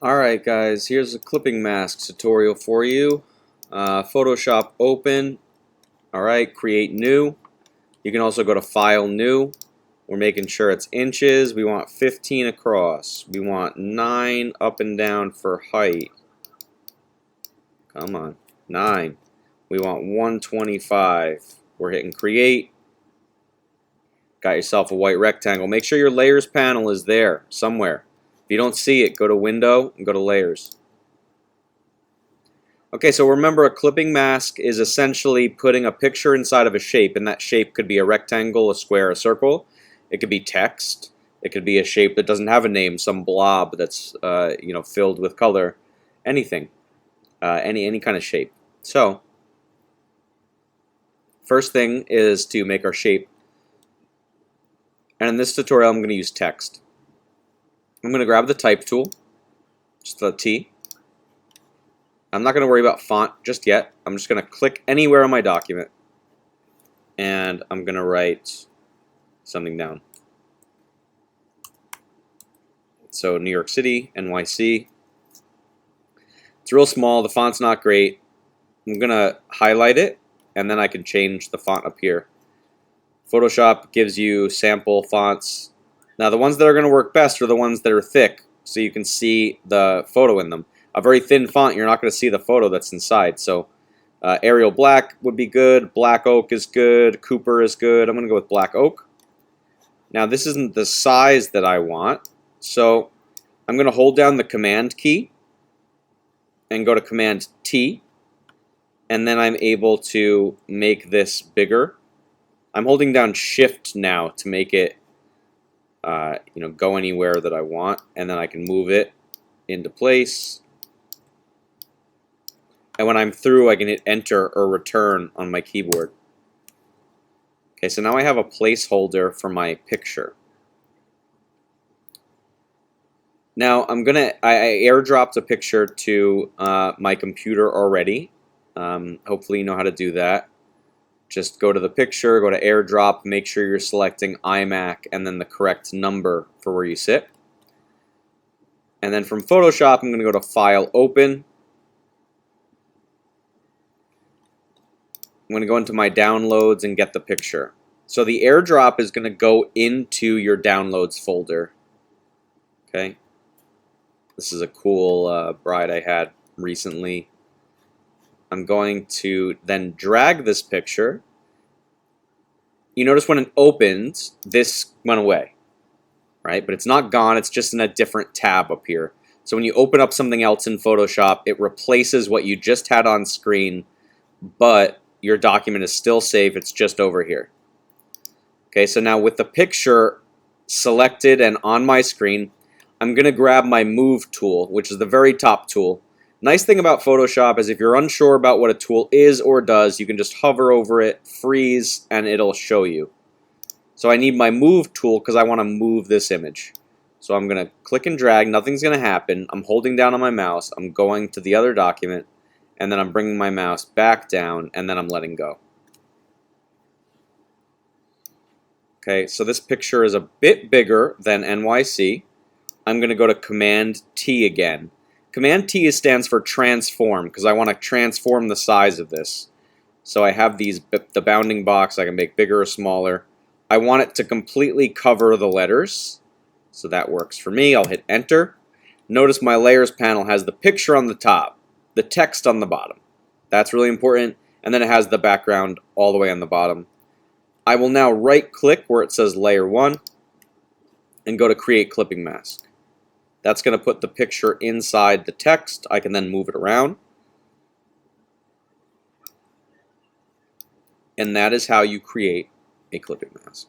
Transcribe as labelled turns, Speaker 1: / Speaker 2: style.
Speaker 1: Alright guys, here's a ClippingMask tutorial for you. Photoshop open. Alright, create new. You can also go to File New. We're making sure it's inches. We want 15 across. We want 9 up and down for height. Come on, 9. We want 125. We're hitting create. Got yourself a white rectangle. Make sure your layers panel is there somewhere. If you don't see it, go to Window and go to Layers. Okay, so remember, a clipping mask is essentially putting a picture inside of a shape, and that shape could be a rectangle, a square, a circle. It could be text. It could be a shape that doesn't have a name, some blob that's filled with color. Anything, any kind of shape. So first thing is to make our shape, and in this tutorial I'm going to use text. I'm going to grab the type tool, just the T. I'm not going to worry about font just yet. I'm just going to click anywhere on my document, and I'm going to write something down. So New York City, NYC. It's real small. The font's not great. I'm going to highlight it, and then I can change the font up here. Photoshop gives you sample fonts. Now the ones that are going to work best are the ones that are thick, so you can see the photo in them. A very thin font, you're not going to see the photo that's inside. So Arial Black would be good. Black Oak is good. Cooper is good. I'm going to go with Black Oak. Now this isn't the size that I want, so I'm going to hold down the Command key and go to Command T, and then I'm able to make this bigger. I'm holding down Shift now to make it go anywhere that I want, and then I can move it into place. And when I'm through, I can hit Enter or Return on my keyboard. Okay, so now I have a placeholder for my picture. Now I airdropped a picture to my computer already. Hopefully you know how to do that. Just go to the picture, go to airdrop, make sure you're selecting iMac and then the correct number for where you sit. And then from Photoshop, I'm going to go to File, Open. I'm going to go into my downloads and get the picture. So the airdrop is going to go into your downloads folder. Okay. This is a cool bride I had recently. I'm going to then drag this picture. You notice when it opened, this went away, right? But it's not gone, it's just in a different tab up here. So when you open up something else in Photoshop, it replaces what you just had on screen, but your document is still safe, it's just over here. Okay, so now with the picture selected and on my screen, I'm going to grab my Move tool, which is the very top tool. Nice thing about Photoshop is if you're unsure about what a tool is or does, you can just hover over it, freeze, and it'll show you. So I need my Move tool because I want to move this image. So I'm going to click and drag, nothing's going to happen. I'm holding down on my mouse, I'm going to the other document, and then I'm bringing my mouse back down, and then I'm letting go. Okay, so this picture is a bit bigger than NYC. I'm going to go to Command T again. Command T stands for transform because I want to transform the size of this. So I have the bounding box, I can make bigger or smaller. I want it to completely cover the letters, so that works for me. I'll hit Enter. Notice my layers panel has the picture on the top, the text on the bottom. That's really important, and then it has the background all the way on the bottom. I will now right click where it says Layer 1 and go to Create Clipping Mask. That's going to put the picture inside the text. I can then move it around. And that is how you create a clipping mask.